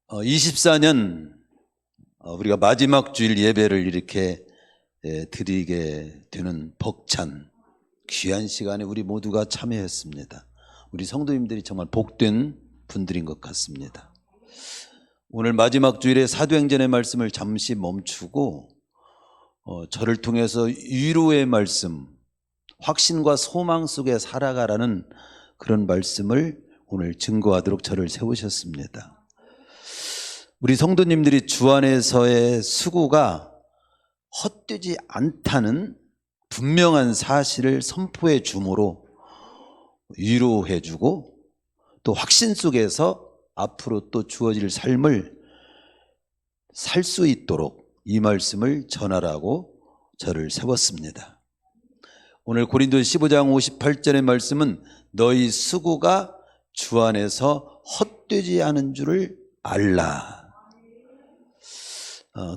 24년 우리가 마지막 주일 예배를 이렇게 드리게 되는 벅찬 귀한 시간에 우리 모두가 참여했습니다. 우리 성도님들이 정말 복된 분들인 것 같습니다. 오늘 마지막 주일에 사도행전의 말씀을 잠시 멈추고 저를 통해서 위로의 말씀, 확신과 소망 속에 살아가라는 그런 말씀을 오늘 증거하도록 저를 세우셨습니다. 우리 성도님들이 주 안에서의 수고가 헛되지 않다는 분명한 사실을 선포해 주므로 위로해 주고 또 확신 속에서 앞으로 또 주어질 삶을 살 수 있도록 이 말씀을 전하라고 저를 세웠습니다. 오늘 고린도서 15장 58절의 말씀은 너희 수고가 주 안에서 헛되지 않은 줄을 알라.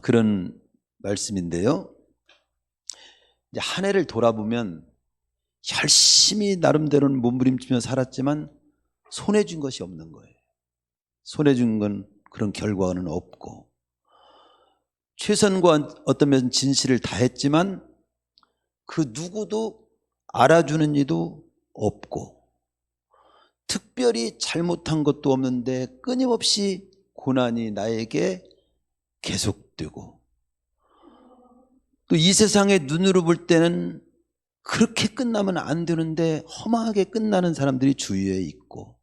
그런 말씀인데요. 이제 한 해를 돌아보면 열심히 나름대로는 몸부림치며 살았지만 손해 준 것이 없는 거예요. 손해 준 건 그런 결과는 없고, 최선과 어떤 면 진실을 다했지만 그 누구도 알아주는 이도 없고, 특별히 잘못한 것도 없는데 끊임없이 고난이 나에게 계속되고, 또 이 세상의 눈으로 볼 때는 그렇게 끝나면 안 되는데 험하게 끝나는 사람들이 주위에 있고,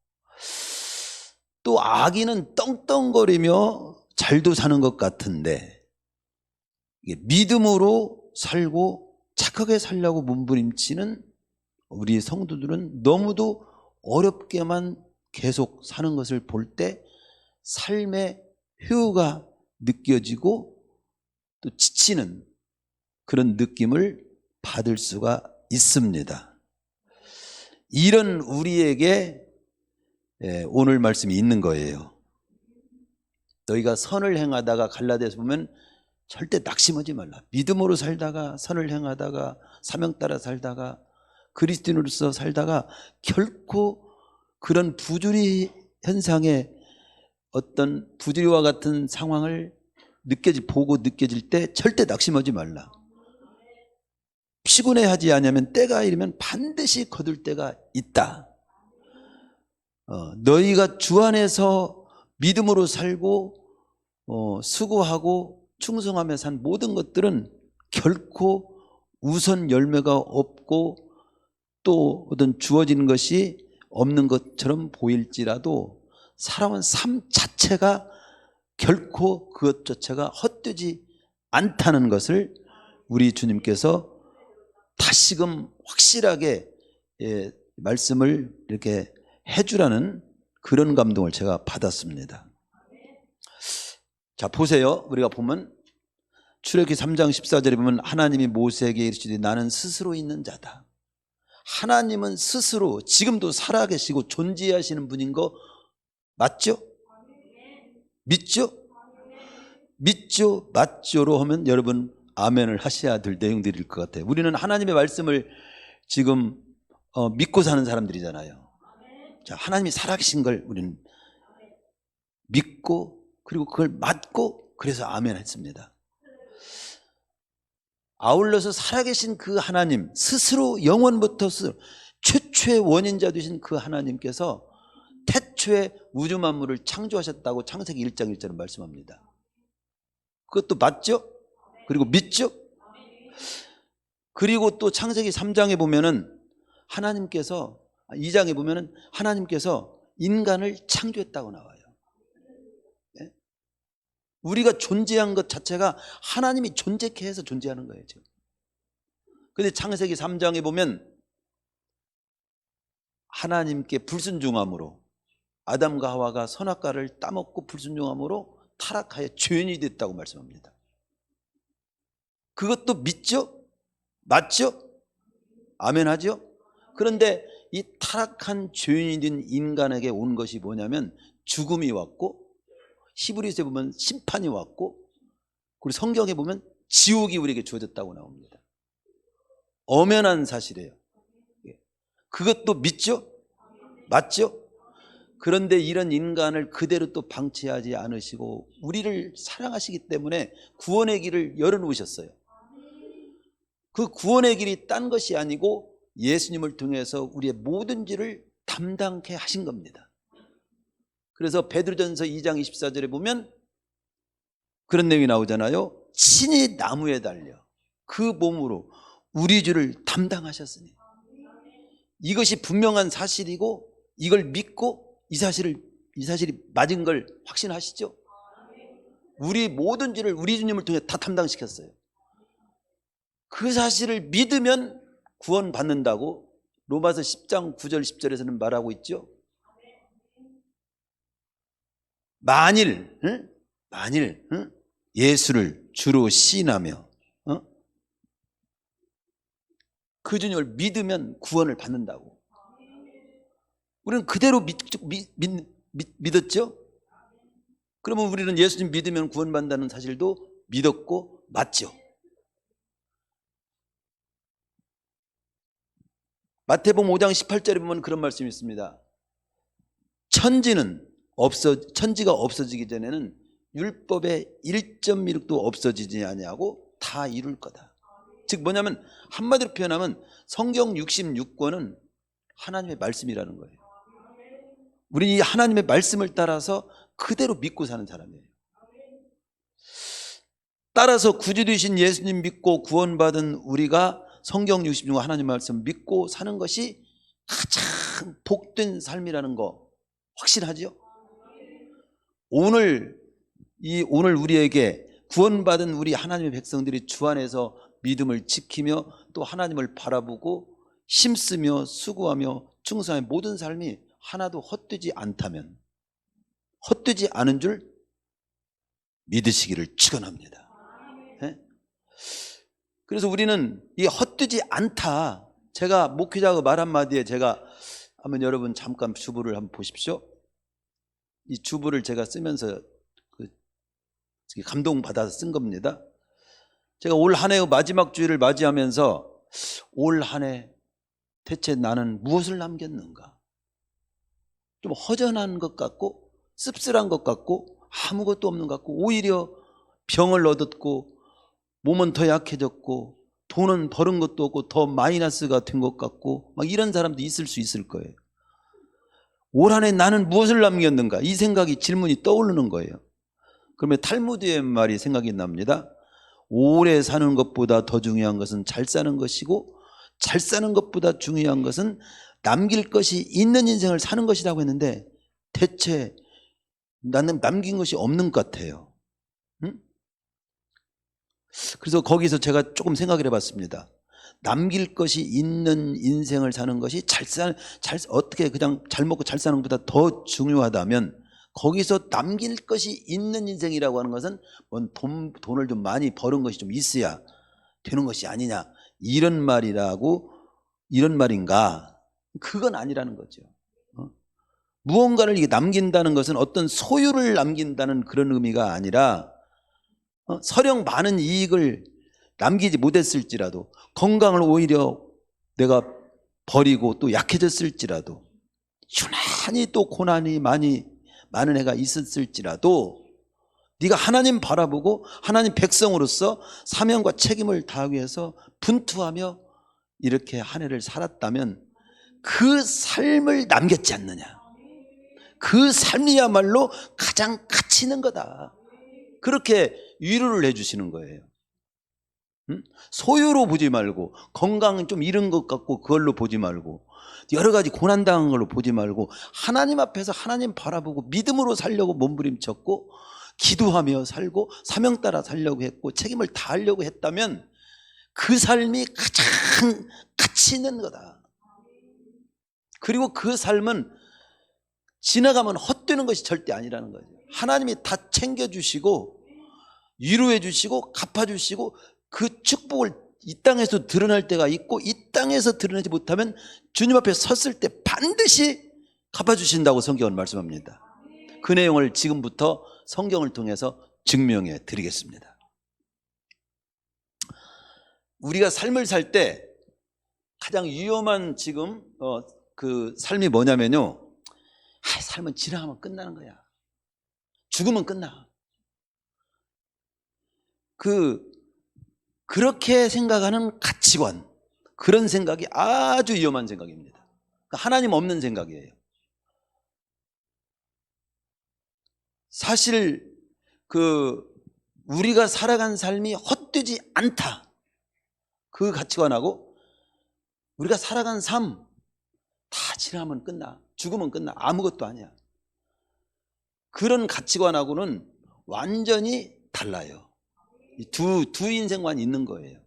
또 악인은 떵떵거리며 잘도 사는 것 같은데 믿음으로 살고 착하게 살려고 몸부림치는 우리 성도들은 너무도 어렵게만 계속 사는 것을 볼 때 삶의 효가 느껴지고 또 지치는 그런 느낌을 받을 수가 있습니다. 이런 우리에게 오늘 말씀이 있는 거예요. 너희가 선을 행하다가 갈라디아서 보면 절대 낙심하지 말라. 믿음으로 살다가 선을 행하다가 사명 따라 살다가 그리스도인으로서 살다가 결코 그런 부주의 현상에 어떤 부주의와 같은 상황을 보고 느껴질 때 절대 낙심하지 말라. 피곤해하지 않으면 때가 이르면 반드시 거둘 때가 있다. 너희가 주 안에서 믿음으로 살고 수고하고 충성하며 산 모든 것들은 결코 우선 열매가 없고 또 어떤 주어지는 것이 없는 것처럼 보일지라도 살아온 삶 자체가 결코 그것 자체가 헛되지 않다는 것을 우리 주님께서 다시금 확실하게 말씀을 이렇게 해주라는 그런 감동을 제가 받았습니다. 자, 보세요. 우리가 보면 출애굽기 3장 14절에 보면 하나님이 모세에게 이르시되 나는 스스로 있는 자다. 하나님은 스스로 지금도 살아계시고 존재하시는 분인 거 맞죠? 믿죠? 믿죠? 맞죠로 하면 여러분 아멘을 하셔야 될 내용들일 것 같아요. 우리는 하나님의 말씀을 지금 믿고 사는 사람들이잖아요. 자, 하나님이 살아계신 걸 우리는 믿고 그리고 그걸 맞고 그래서 아멘 했습니다. 아울러서 살아계신 그 하나님, 스스로 영원부터 최초의 원인자 되신 그 하나님께서 태초에 우주 만물을 창조하셨다고 창세기 1장 1절은 말씀합니다. 그것도 맞죠? 그리고 믿죠? 그리고 또 창세기 3장에 보면은 하나님께서 2장에 보면은 하나님께서 인간을 창조했다고 나와요. 네? 우리가 존재한 것 자체가 하나님이 존재케 해서 존재하는 거예요, 지금. 그런데 창세기 3장에 보면 하나님께 불순종함으로 아담과 하와가 선악과를 따먹고 불순종함으로 타락하여 죄인이 됐다고 말씀합니다. 그것도 믿죠? 맞죠? 아멘 하죠? 그런데 이 타락한 죄인이 된 인간에게 온 것이 뭐냐면 죽음이 왔고, 히브리서에 보면 심판이 왔고, 그리고 성경에 보면 지옥이 우리에게 주어졌다고 나옵니다. 엄연한 사실이에요. 그것도 믿죠? 맞죠? 그런데 이런 인간을 그대로 또 방치하지 않으시고 우리를 사랑하시기 때문에 구원의 길을 열어놓으셨어요. 그 구원의 길이 딴 것이 아니고 예수님을 통해서 우리의 모든 죄를 담당케 하신 겁니다. 그래서 베드로전서 2장 24절에 보면 그런 내용이 나오잖아요. 친히 나무에 달려 그 몸으로 우리 죄를 담당하셨으니, 이것이 분명한 사실이고 이걸 믿고 이 사실이 맞은 걸 확신하시죠? 우리 모든 죄를 우리 주님을 통해 다 담당시켰어요. 그 사실을 믿으면 구원받는다고 로마서 10장 9절 10절에서는 말하고 있죠. 만일 예수를 주로 시인하며 그 주님을 믿으면 구원을 받는다고. 우리는 그대로 믿었죠? 그러면 우리는 예수님 믿으면 구원받는다는 사실도 믿었고 맞죠? 마태복음 5장 18절에 보면 그런 말씀이 있습니다. 천지가 없어지기 전에는 율법의 1.1도 없어지지 아니하고 다 이룰 거다. 즉 뭐냐면 한마디로 표현하면 성경 66권은 하나님의 말씀이라는 거예요. 우리 이 하나님의 말씀을 따라서 그대로 믿고 사는 사람이에요. 따라서 구주 되신 예수님 믿고 구원받은 우리가 성경 66권 하나님 말씀 믿고 사는 것이 가장 복된 삶이라는 거 확신하죠? 오늘 우리에게 구원받은 우리 하나님의 백성들이 주 안에서 믿음을 지키며 또 하나님을 바라보고 힘쓰며 수고하며 충성하는 모든 삶이 하나도 헛되지 않다면, 헛되지 않은 줄 믿으시기를 축원합니다. 네? 그래서 우리는 이 헛되지 않다, 제가 목회자가 말 한마디에 제가 한번 여러분 잠깐 주부를 한번 보십시오. 이 주부를 제가 쓰면서 감동받아서 쓴 겁니다. 제가 올 한 해의 마지막 주일을 맞이하면서 올 한 해 대체 나는 무엇을 남겼는가? 좀 허전한 것 같고 씁쓸한 것 같고 아무것도 없는 것 같고 오히려 병을 얻었고 몸은 더 약해졌고 돈은 벌은 것도 없고 더 마이너스가 된 것 같고 막 이런 사람도 있을 수 있을 거예요. 올 한 해 나는 무엇을 남겼는가? 이 생각이 질문이 떠오르는 거예요. 그러면 탈무드의 말이 생각이 납니다. 오래 사는 것보다 더 중요한 것은 잘 사는 것이고 잘 사는 것보다 중요한 것은 남길 것이 있는 인생을 사는 것이라고 했는데 대체 나는 남긴 것이 없는 것 같아요. 응? 그래서 거기서 제가 조금 생각을 해봤습니다. 남길 것이 있는 인생을 사는 것이 어떻게 그냥 잘 먹고 잘 사는 것보다 더 중요하다면 거기서 남길 것이 있는 인생이라고 하는 것은 돈을 좀 많이 버는 것이 좀 있어야 되는 것이 아니냐, 이런 말인가? 그건 아니라는 거죠. 무언가를 남긴다는 것은 어떤 소유를 남긴다는 그런 의미가 아니라 설령 많은 이익을 남기지 못했을지라도 건강을 오히려 내가 버리고 또 약해졌을지라도 유난히 또 고난이 많은 해가 있었을지라도 네가 하나님 바라보고 하나님 백성으로서 사명과 책임을 다하기 위해서 분투하며 이렇게 한 해를 살았다면 그 삶을 남겼지 않느냐, 그 삶이야말로 가장 가치 있는 거다, 그렇게 위로를 해주시는 거예요. 소유로 보지 말고 건강은 좀 잃은 것 같고 그걸로 보지 말고 여러 가지 고난당한 걸로 보지 말고 하나님 앞에서 하나님 바라보고 믿음으로 살려고 몸부림쳤고 기도하며 살고 사명 따라 살려고 했고 책임을 다하려고 했다면 그 삶이 가장 가치 있는 거다. 그리고 그 삶은 지나가면 헛되는 것이 절대 아니라는 거죠. 하나님이 다 챙겨주시고 위로해 주시고 갚아주시고 그 축복을 이 땅에서 드러날 때가 있고 이 땅에서 드러내지 못하면 주님 앞에 섰을 때 반드시 갚아주신다고 성경은 말씀합니다. 그 내용을 지금부터 성경을 통해서 증명해 드리겠습니다. 우리가 삶을 살 때 가장 위험한 지금 그 삶이 뭐냐면요, 삶은 지나가면 끝나는 거야. 죽으면 끝나. 그렇게 생각하는 가치관, 그런 생각이 아주 위험한 생각입니다. 하나님 없는 생각이에요. 사실 우리가 살아간 삶이 헛되지 않다, 그 가치관하고 우리가 살아간 삶 다 지나면 끝나, 죽으면 끝나, 아무것도 아니야, 그런 가치관하고는 완전히 달라요. 두 인생관이 있는 거예요.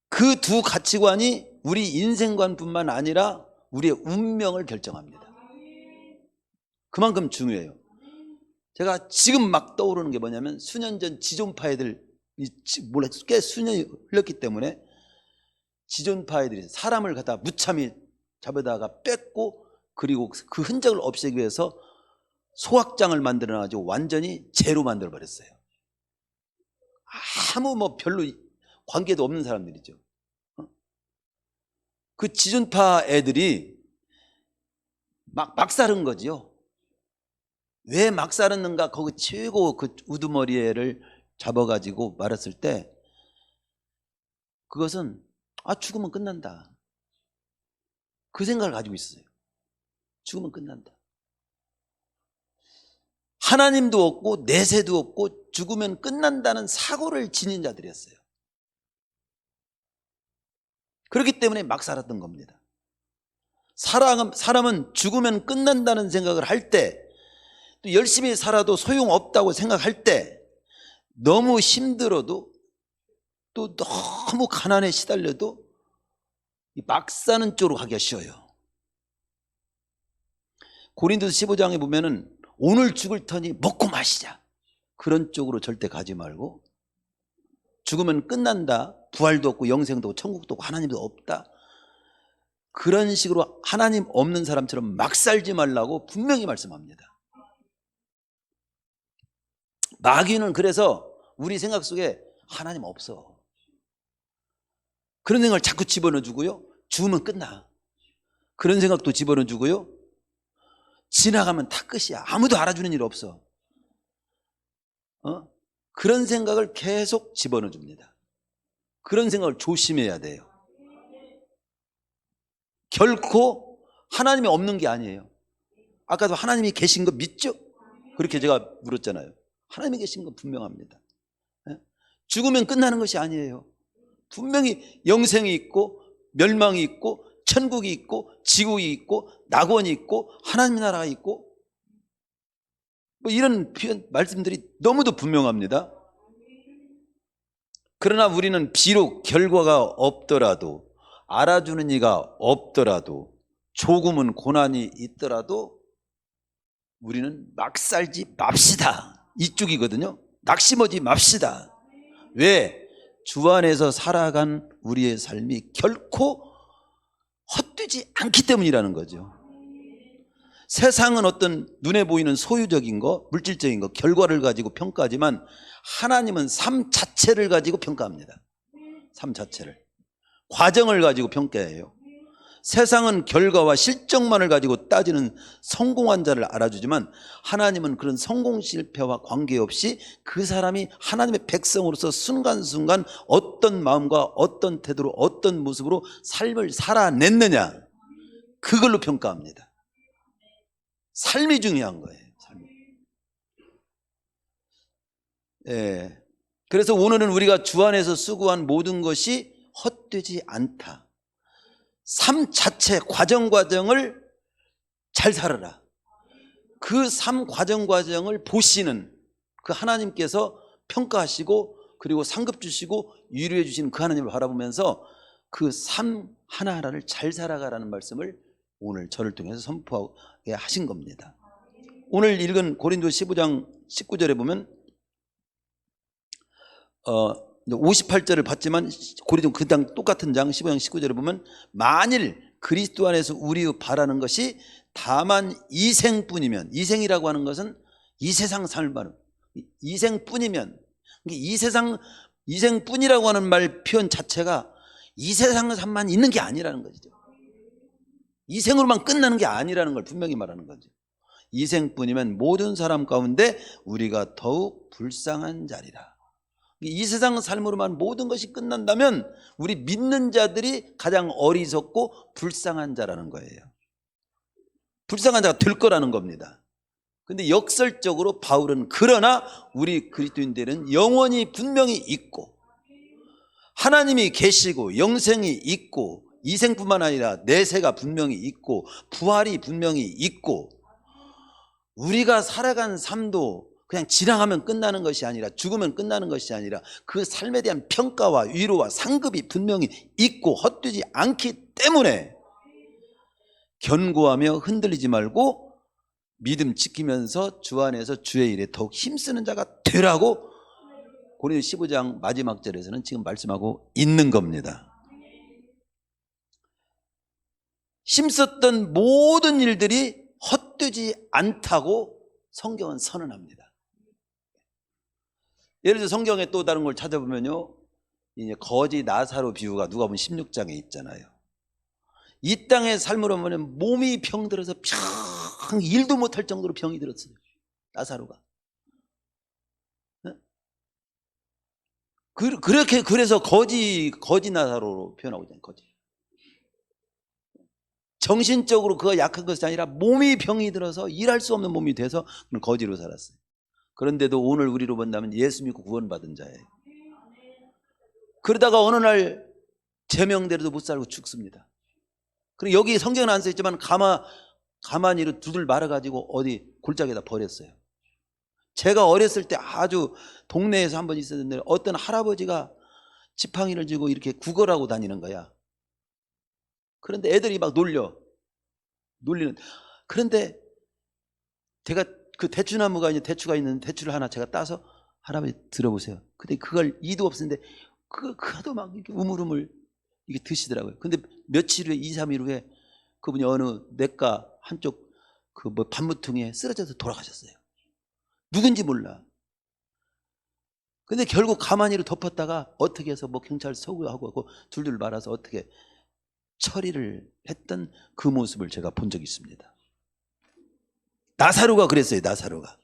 그 두 가치관이 우리 인생관뿐만 아니라 우리의 운명을 결정합니다. 그만큼 중요해요. 제가 지금 막 떠오르는 게 뭐냐면, 수년 전 지존파 애들, 꽤 수년이 흘렀기 때문에 지존파 애들이 사람을 갖다 무참히 잡아다가 뺐고, 그리고 그 흔적을 없애기 위해서 소학장을 만들어가지고 완전히 죄로 만들어버렸어요. 아무 별로 관계도 없는 사람들이죠. 그 지존파 애들이 막 살은 거지요. 왜 막 살았는가? 거기 최고 그 우두머리를 잡아가지고 말았을 때, 그것은 죽으면 끝난다, 그 생각을 가지고 있어요. 죽으면 끝난다. 하나님도 없고 내세도 없고 죽으면 끝난다는 사고를 지닌 자들이었어요. 그렇기 때문에 막 살았던 겁니다. 사람은 죽으면 끝난다는 생각을 할 때, 또 열심히 살아도 소용없다고 생각할 때, 너무 힘들어도 또 너무 가난에 시달려도 막 사는 쪽으로 가기가 쉬워요. 고린도서 15장에 보면은 오늘 죽을 터니 먹고 마시자, 그런 쪽으로 절대 가지 말고, 죽으면 끝난다, 부활도 없고 영생도 없고 천국도 없고 하나님도 없다, 그런 식으로 하나님 없는 사람처럼 막 살지 말라고 분명히 말씀합니다. 마귀는 그래서 우리 생각 속에 하나님 없어, 그런 생각을 자꾸 집어넣어 주고요, 죽으면 끝나, 그런 생각도 집어넣어 주고요, 지나가면 다 끝이야, 아무도 알아주는 일 없어, 그런 생각을 계속 집어넣어 줍니다. 그런 생각을 조심해야 돼요. 결코 하나님이 없는 게 아니에요. 아까도 하나님이 계신 거 믿죠? 그렇게 제가 물었잖아요. 하나님이 계신 건 분명합니다. 죽으면 끝나는 것이 아니에요. 분명히 영생이 있고 멸망이 있고 천국이 있고 지옥이 있고 낙원이 있고 하나님 나라가 있고, 이런 말씀들이 너무도 분명합니다. 그러나 우리는 비록 결과가 없더라도, 알아주는 이가 없더라도, 조금은 고난이 있더라도 우리는 막 살지 맙시다, 이쪽이거든요. 낙심하지 맙시다. 왜? 주 안에서 살아간 우리의 삶이 결코 헛되지 않기 때문이라는 거죠. 세상은 어떤 눈에 보이는 소유적인 거, 물질적인 거, 결과를 가지고 평가하지만 하나님은 삶 자체를 가지고 평가합니다. 삶 자체를, 과정을 가지고 평가해요. 세상은 결과와 실적만을 가지고 따지는 성공한 자를 알아주지만 하나님은 그런 성공 실패와 관계없이 그 사람이 하나님의 백성으로서 순간순간 어떤 마음과 어떤 태도로 어떤 모습으로 삶을 살아냈느냐, 그걸로 평가합니다. 삶이 중요한 거예요. 삶이. 그래서 오늘은 우리가 주 안에서 수고한 모든 것이 헛되지 않다. 삶 자체 과정을 잘 살아라. 그 삶 과정을 보시는 그 하나님께서 평가하시고 그리고 상급 주시고 위로해 주시는 그 하나님을 바라보면서 그 삶 하나하나를 잘 살아가라는 말씀을 오늘 저를 통해서 선포하게 하신 겁니다. 오늘 읽은 고린도 15장 19절에 보면 58절을 봤지만 고린도 그 당 똑같은 장 15장 19절에 보면, 만일 그리스도 안에서 우리의 바라는 것이 다만 이생뿐이면, 이생이라고 하는 것은 이 세상 삶을 말하는, 이생뿐이면, 이생뿐이라고 하는 말 표현 자체가 이 세상 삶만 있는 게 아니라는 것이죠. 이 생으로만 끝나는 게 아니라는 걸 분명히 말하는 거죠. 이 생뿐이면 모든 사람 가운데 우리가 더욱 불쌍한 자리라. 이 세상 삶으로만 모든 것이 끝난다면 우리 믿는 자들이 가장 어리석고 불쌍한 자라는 거예요. 불쌍한 자가 될 거라는 겁니다. 근데 역설적으로 바울은 그러나 우리 그리스도인들은 영원히 분명히 있고 하나님이 계시고 영생이 있고 이생뿐만 아니라 내세가 분명히 있고 부활이 분명히 있고 우리가 살아간 삶도 그냥 지나가면 끝나는 것이 아니라 죽으면 끝나는 것이 아니라 그 삶에 대한 평가와 위로와 상급이 분명히 있고 헛되지 않기 때문에 견고하며 흔들리지 말고 믿음 지키면서 주 안에서 주의 일에 더욱 힘쓰는 자가 되라고 고린도서 15장 마지막 절에서는 지금 말씀하고 있는 겁니다. 힘썼던 모든 일들이 헛되지 않다고 성경은 선언합니다. 예를 들어 성경에 또 다른 걸 찾아보면요, 이제 거지 나사로 비유가 누가복음 16장에 있잖아요. 이 땅의 삶으로 보면 몸이 병들어서 평 일도 못할 정도로 병이 들었어요. 나사로가. 그래서 거지 나사로로 표현하고 있잖아요. 거지. 정신적으로 그가 약한 것이 아니라 몸이 병이 들어서 일할 수 없는 몸이 돼서 거지로 살았어요. 그런데도 오늘 우리로 본다면 예수 믿고 구원받은 자예요. 그러다가 어느 날 제명대로도 못 살고 죽습니다. 그리고 여기 성경은 안 써있지만 가만히로 두들 말아가지고 어디 골짜기에다 버렸어요. 제가 어렸을 때 아주 동네에서 한 번 있었는데 어떤 할아버지가 지팡이를 쥐고 이렇게 구걸하고 다니는 거야. 그런데 애들이 막 놀리는. 그런데 제가 그 대추나무가 이제 대추가 있는 대추를 하나 제가 따서 할아버지 들어보세요. 근데 그걸 이도 없었는데 그도 막 이렇게 우물우물 이게 드시더라고요. 근데 며칠 후에 2, 3일 후에 그분이 어느 냇가 한쪽 그 뭐 반무퉁이에 쓰러져서 돌아가셨어요. 누군지 몰라. 근데 결국 가만히로 덮었다가 어떻게 해서 뭐 경찰 서구하고 둘둘 말아서 어떻게 처리를 했던 그 모습을 제가 본 적이 있습니다. 나사로가 그랬어요. 나사로가.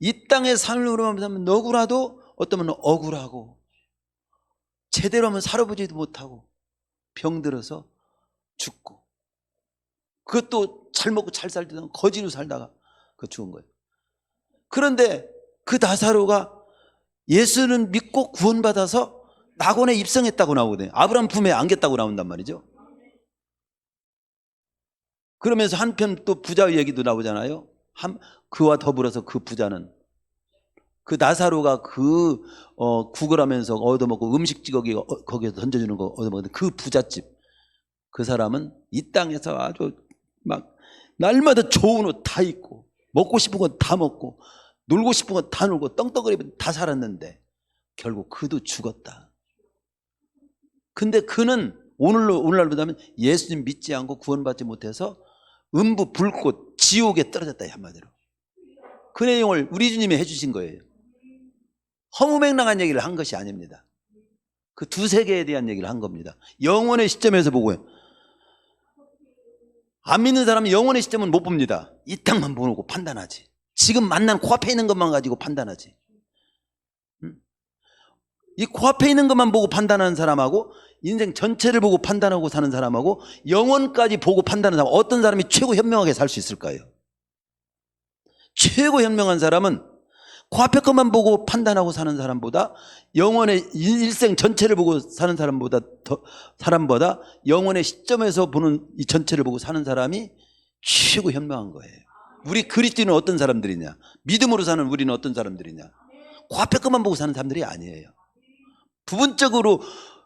이 땅의 삶으로만 하면 너구라도 어떠면 억울하고 제대로 하면 살아보지도 못하고 병들어서 죽고 그것도 잘 먹고 잘 살던 거지로 살다가 그 죽은 거예요. 그런데 그 나사로가 예수는 믿고 구원받아서 낙원에 입성했다고 나오거든요. 아브라함 품에 안겼다고 나온단 말이죠. 그러면서 한편 또 부자 얘기도 나오잖아요. 그와 더불어서 그 부자는 그 나사로가 구걸하면서 얻어먹고 음식 찌꺼기 거기에서 던져주는 거 얻어먹는데 그 부잣집 그 사람은 이 땅에서 아주 막 날마다 좋은 옷 다 입고 먹고 싶은 건 다 먹고 놀고 싶은 건 다 놀고 떵떵거리면 다 살았는데 결국 그도 죽었다. 근데 그는 오늘날로 보면 예수님 믿지 않고 구원받지 못해서 음부 불꽃 지옥에 떨어졌다 한마디로. 그 내용을 우리 주님이 해주신 거예요. 허무맹랑한 얘기를 한 것이 아닙니다. 그 두세 개에 대한 얘기를 한 겁니다. 영혼의 시점에서 보고요. 안 믿는 사람은 영혼의 시점은 못 봅니다. 이 땅만 보고 판단하지. 지금 만난 코앞에 있는 것만 가지고 판단하지. 이 코앞에 있는 것만 보고 판단하는 사람하고 인생 전체를 보고 판단하고 사는 사람하고 영혼까지 보고 판단하는 사람, 어떤 사람이 최고 현명하게 살 수 있을까요? 최고 현명한 사람은 코앞에 것만 보고 판단하고 사는 사람보다 영혼의 일생 전체를 보고 사는 사람보다 영혼의 시점에서 보는 이 전체를 보고 사는 사람이 최고 현명한 거예요. 우리 그리스도인은 어떤 사람들이냐? 믿음으로 사는 우리는 어떤 사람들이냐? 코앞에 것만 보고 사는 사람들이 아니에요. 부분적으로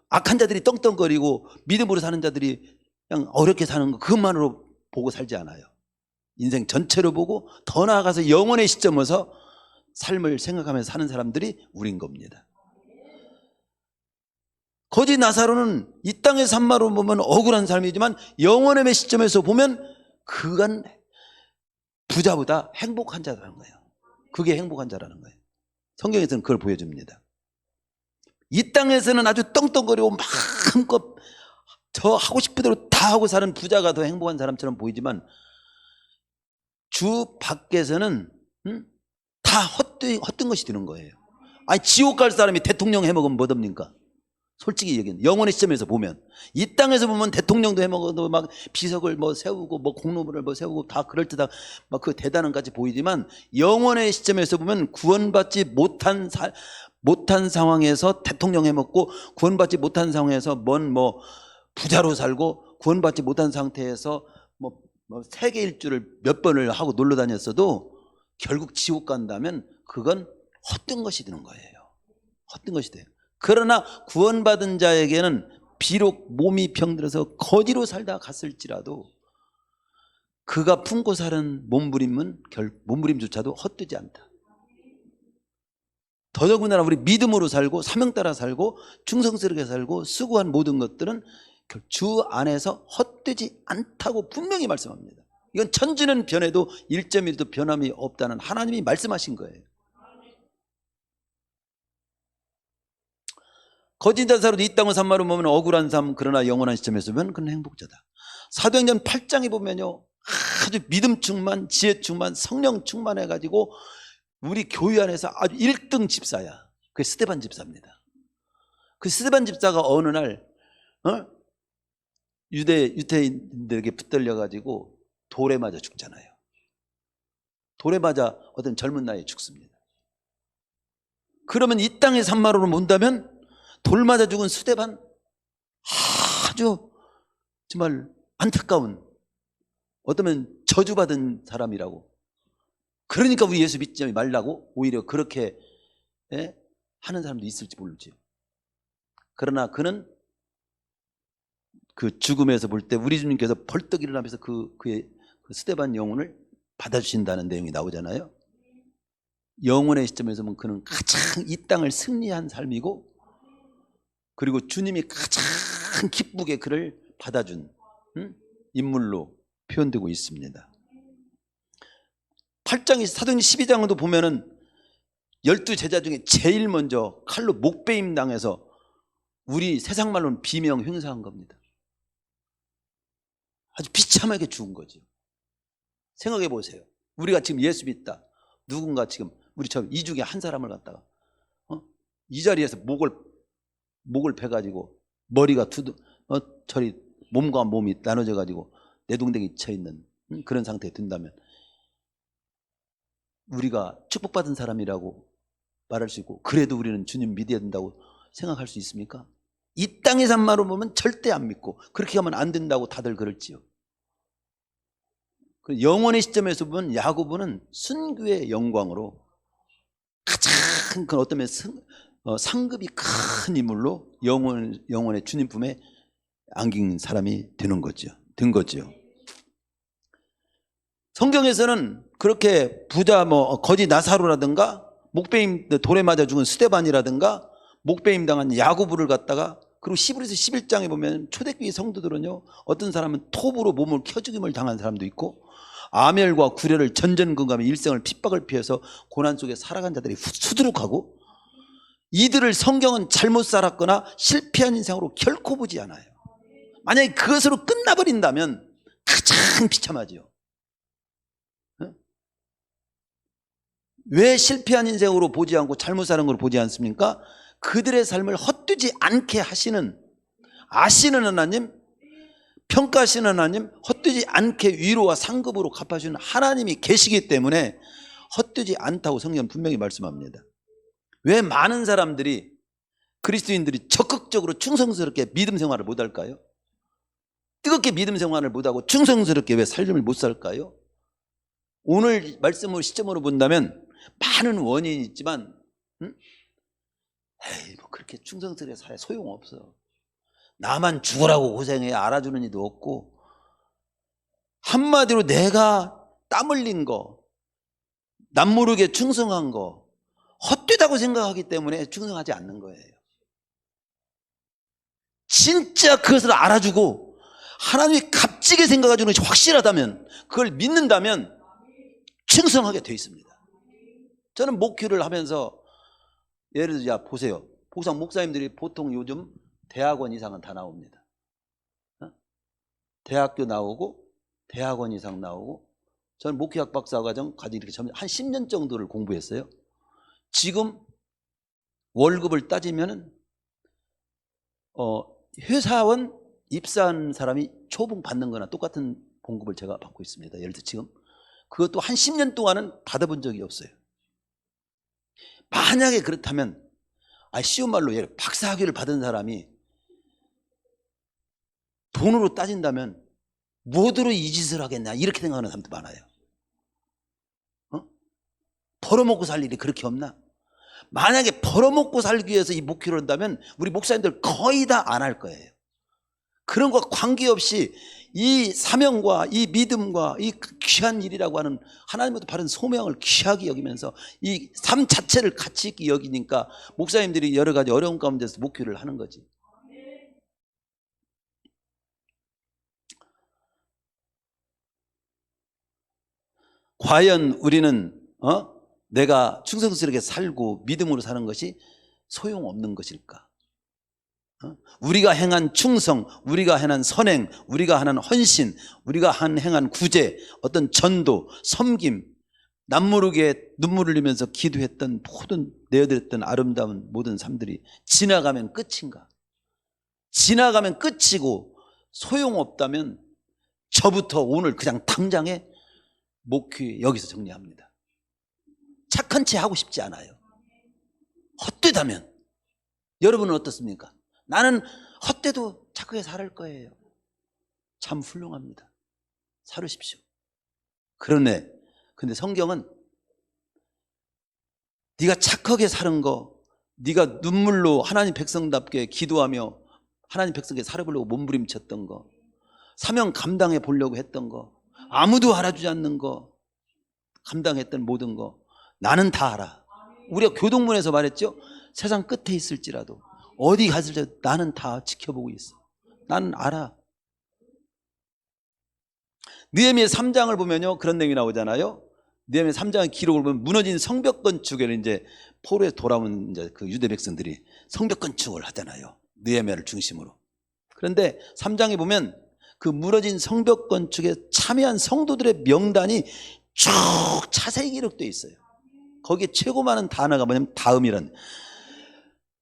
악한 자들이 떵떵거리고 믿음으로 사는 자들이 그냥 어렵게 사는 거 그것만으로 보고 살지 않아요. 인생 전체로 보고 더 나아가서 영혼의 시점에서 삶을 생각하면서 사는 사람들이 우린 겁니다. 거지 나사로는 이 땅의 삶으로 보면 억울한 삶이지만 영혼의 시점에서 보면 그건 부자보다 행복한 자라는 거예요. 그게 행복한 자라는 거예요. 성경에서는 그걸 보여줍니다. 이 땅에서는 아주 떵떵거리고 마음껏 저 하고 싶은 대로 다 하고 사는 부자가 더 행복한 사람처럼 보이지만 주 밖에서는 다 헛된 것이 되는 거예요. 아니 지옥 갈 사람이 대통령 해먹으면 뭐됩니까? 솔직히 얘기는 영혼의 시점에서 보면, 이 땅에서 보면 대통령도 해먹어도 막 비석을 뭐 세우고 뭐 공로문을 뭐 세우고 다 그럴듯하고 막 그 대단한 까지 보이지만, 영혼의 시점에서 보면 구원받지 못한 상황에서 대통령 해먹고, 구원받지 못한 상황에서 뭐 부자로 살고, 구원받지 못한 상태에서 뭐 세계 일주를 몇 번을 하고 놀러 다녔어도 결국 지옥 간다면 그건 헛된 것이 되는 거예요. 헛된 것이 돼요. 그러나 구원받은 자에게는 비록 몸이 병들어서 거지로 살다 갔을지라도 그가 품고 사는 몸부림조차도 헛되지 않다. 더더군다나 우리 믿음으로 살고 사명 따라 살고 충성스럽게 살고 수고한 모든 것들은 주 안에서 헛되지 않다고 분명히 말씀합니다. 이건 천지는 변해도 1.1도 변함이 없다는 하나님이 말씀하신 거예요. 거짓 자사로 이 땅을 산마로 보면 억울한 삶, 그러나 영원한 시점에서 보면 그는 행복자다. 사도행전 8장에 보면요, 아주 믿음 충만, 지혜 충만, 성령 충만해가지고 우리 교회 안에서 아주 1등 집사야. 그게 스데반 집사입니다. 그 스데반 집사가 어느 날 유대인들에게 붙들려가지고 돌에 맞아 죽잖아요. 돌에 맞아 어떤 젊은 나이에 죽습니다. 그러면 이 땅의 산마로로 본다면 돌 맞아 죽은 스데반, 아주 정말 안타까운, 어쩌면 저주받은 사람이라고. 그러니까 우리 예수 믿지 말라고 오히려 그렇게 하는 사람도 있을지 모르죠. 그러나 그는 그 죽음에서 볼 때 우리 주님께서 벌떡 일어나면서 그의 스데반 영혼을 받아주신다는 내용이 나오잖아요. 영혼의 시점에서 보면 그는 가장 이 땅을 승리한 삶이고, 그리고 주님이 가장 기쁘게 그를 받아준 인물로 표현되고 있습니다. 8장이 사도행전 12장도 보면은 12제자 중에 제일 먼저 칼로 목베임 당해서 우리 세상 말로는 비명 행사한 겁니다. 아주 비참하게 죽은 거죠. 생각해 보세요. 우리가 지금 예수 믿다, 누군가 지금 우리처럼 이 중에 한 사람을 갖다가 이 자리에서 목을 베가지고 머리가 저리 몸과 몸이 나눠져 가지고 내동댕이 쳐 있는 그런 상태에 든다면 우리가 축복받은 사람이라고 말할 수 있고, 그래도 우리는 주님 믿어야 된다고 생각할 수 있습니까? 이 땅의 산마로 보면 절대 안 믿고 그렇게 하면 안 된다고 다들 그랬지요. 영혼의 시점에서 보면 야고보는 순교의 영광으로 가장 그 어떤 상급이 큰 인물로 영혼의 주님 품에 안긴 사람이 된 거죠. 성경에서는 그렇게 부자 거지 나사로라든가 목베임 돌에 맞아 죽은 스데반이라든가 목베임 당한 야고보를 갖다가, 그리고 히브리서 11장에 보면 초대교회 성도들은요, 어떤 사람은 톱으로 몸을 켜죽임을 당한 사람도 있고, 아멜과 구레를 전전긍긍하며 일생을 핍박을 피해서 고난 속에 살아간 자들이 수두룩하고, 이들을 성경은 잘못 살았거나 실패한 인생으로 결코 보지 않아요. 만약에 그것으로 끝나버린다면 가장 비참하죠. 왜 실패한 인생으로 보지 않고 잘못 사는 걸 보지 않습니까? 그들의 삶을 헛되지 않게 아시는 하나님, 평가하시는 하나님, 헛되지 않게 위로와 상급으로 갚아주는 하나님이 계시기 때문에 헛되지 않다고 성경은 분명히 말씀합니다. 왜 많은 사람들이, 그리스도인들이 적극적으로 충성스럽게 믿음 생활을 못할까요? 뜨겁게 믿음 생활을 못하고 충성스럽게 왜 삶을 못 살까요? 오늘 말씀을 시점으로 본다면 많은 원인이 있지만 그렇게 충성스럽게 살아 소용없어. 나만 죽으라고 고생해 알아주는 이도 없고, 한마디로 내가 땀 흘린 거, 남 모르게 충성한 거 헛되다고 생각하기 때문에 충성하지 않는 거예요. 진짜 그것을 알아주고 하나님이 값지게 생각해주는 것이 확실하다면, 그걸 믿는다면 충성하게 되어 있습니다. 저는 목회를 하면서 예를 들어 보세요. 보상 목사님들이 보통 요즘 대학원 이상은 다 나옵니다. 대학교 나오고 대학원 이상 나오고, 저는 목회학 박사과정 가지고 이렇게 한 10년 정도를 공부했어요. 지금 월급을 따지면은 회사원 입사한 사람이 초봉 받는 거나 똑같은 봉급을 제가 받고 있습니다. 예를 들어 지금 그것도 한 10년 동안은 받아본 적이 없어요. 만약에 그렇다면 쉬운 말로 박사학위를 받은 사람이 돈으로 따진다면 뭐으로 이 짓을 하겠냐 이렇게 생각하는 사람도 많아요. 벌어먹고 살 일이 그렇게 없나? 만약에 벌어먹고 살기 위해서 이 목회를 한다면 우리 목사님들 거의 다 안 할 거예요. 그런 것 관계없이 이 사명과 이 믿음과 이 귀한 일이라고 하는 하나님부터 받은 소명을 귀하게 여기면서 이 삶 자체를 가치 있게 여기니까 목사님들이 여러 가지 어려운 가운데서 목회를 하는 거지. 과연 우리는 내가 충성스럽게 살고 믿음으로 사는 것이 소용없는 것일까? 우리가 행한 충성, 우리가 행한 선행, 우리가 하는 헌신, 우리가 행한 구제, 어떤 전도, 섬김, 남모르게 눈물을 흘리면서 기도했던 모든 내어드렸던 아름다운 모든 삶들이 지나가면 끝인가? 지나가면 끝이고 소용없다면 저부터 오늘 그냥 당장에 목회 여기서 정리합니다. 착한 채 하고 싶지 않아요. 헛되다면. 여러분은 어떻습니까? 나는 헛되도 착하게 살 거예요. 참 훌륭합니다. 살으십시오. 그러네. 근데 성경은 네가 착하게 사는 거, 네가 눈물로 하나님 백성답게 기도하며 하나님 백성에게 살아보려고 몸부림쳤던 거, 사명 감당해 보려고 했던 거, 아무도 알아주지 않는 거, 감당했던 모든 거 나는 다 알아. 우리가 교동문에서 말했죠. 세상 끝에 있을지라도 어디 갔을지라도 나는 다 지켜보고 있어. 나는 알아. 느헤미야 3장을 보면요 그런 내용이 나오잖아요. 느헤미야 3장의 기록을 보면 무너진 성벽 건축을 이제 포로에서 돌아온 이제 그 유대 백성들이 성벽 건축을 하잖아요. 느헤미야를 중심으로. 그런데 3장에 보면 그 무너진 성벽 건축에 참여한 성도들의 명단이 쭉 자세히 기록되어 있어요. 거기에 최고 많은 단어가 뭐냐면 다음이란,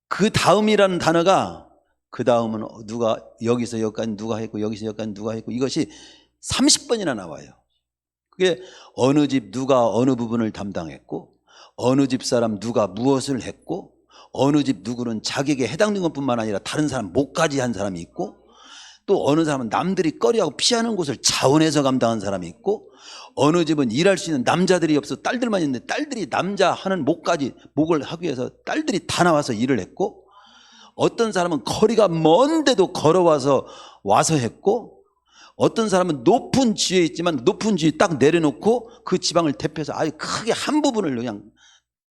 그 다음이라는 단어가 그 다음은 누가 여기서 여기까지 누가 했고 여기서 여기까지 누가 했고 이것이 30번이나 나와요. 그게 어느 집 누가 어느 부분을 담당했고 어느 집 사람 누가 무엇을 했고 어느 집 누구는 자기에게 해당된 것뿐만 아니라 다른 사람 목까지 한 사람이 있고 또 어느 사람은 남들이 꺼려하고 피하는 곳을 자원해서 감당한 사람이 있고 어느 집은 일할 수 있는 남자들이 없어 딸들만 있는데 딸들이 남자 하는 목을 하기 위해서 딸들이 다 나와서 일을 했고 어떤 사람은 거리가 먼데도 걸어와서 했고 어떤 사람은 높은 지에 있지만 높은 지에 딱 내려놓고 그 지방을 대표해서 아예 크게 한 부분을 그냥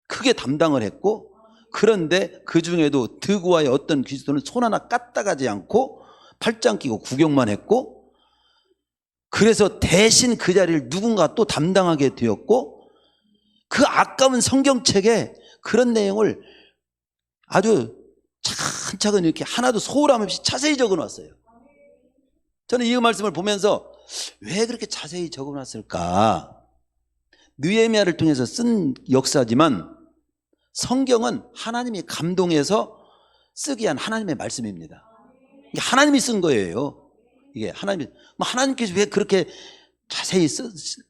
크게 담당을 했고 그런데 그 중에도 드고와의 어떤 귀신들은 손 하나 까딱하지 않고 팔짱 끼고 구경만 했고 그래서 대신 그 자리를 누군가 또 담당하게 되었고 그 아까운 성경책에 그런 내용을 아주 차근차근 이렇게 하나도 소홀함 없이 자세히 적어놨어요. 저는 이 말씀을 보면서 왜 그렇게 자세히 적어놨을까? 느헤미야를 통해서 쓴 역사지만 성경은 하나님이 감동해서 쓰게 한 하나님의 말씀입니다. 이게 하나님이 쓴 거예요. 이게 하나님께서 왜 그렇게 자세히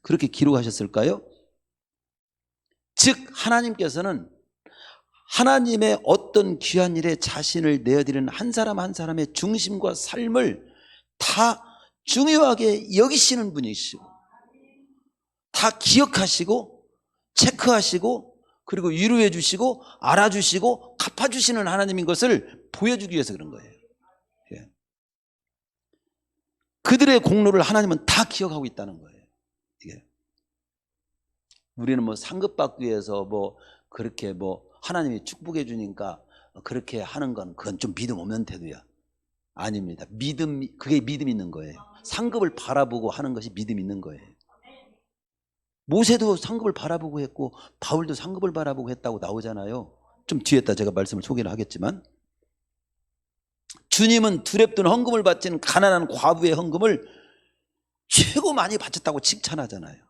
그렇게 기록하셨을까요? 즉 하나님께서는 하나님의 어떤 귀한 일에 자신을 내어드리는 한 사람 한 사람의 중심과 삶을 다 중요하게 여기시는 분이시고 다 기억하시고 체크하시고 그리고 위로해 주시고 알아주시고 갚아주시는 하나님인 것을 보여주기 위해서 그런 거예요. 그들의 공로를 하나님은 다 기억하고 있다는 거예요. 이게 우리는 뭐 상급받기 위해서 뭐 그렇게 뭐 하나님이 축복해 주니까 그렇게 하는 건 그건 좀 믿음 없는 태도야. 아닙니다. 그게 믿음 있는 거예요. 상급을 바라보고 하는 것이 믿음 있는 거예요. 모세도 상급을 바라보고 했고 바울도 상급을 바라보고 했다고 나오잖아요. 좀 뒤에다 제가 말씀을 소개를 하겠지만 주님은 두렵던 헌금을 바치는 가난한 과부의 헌금을 최고 많이 바쳤다고 칭찬하잖아요.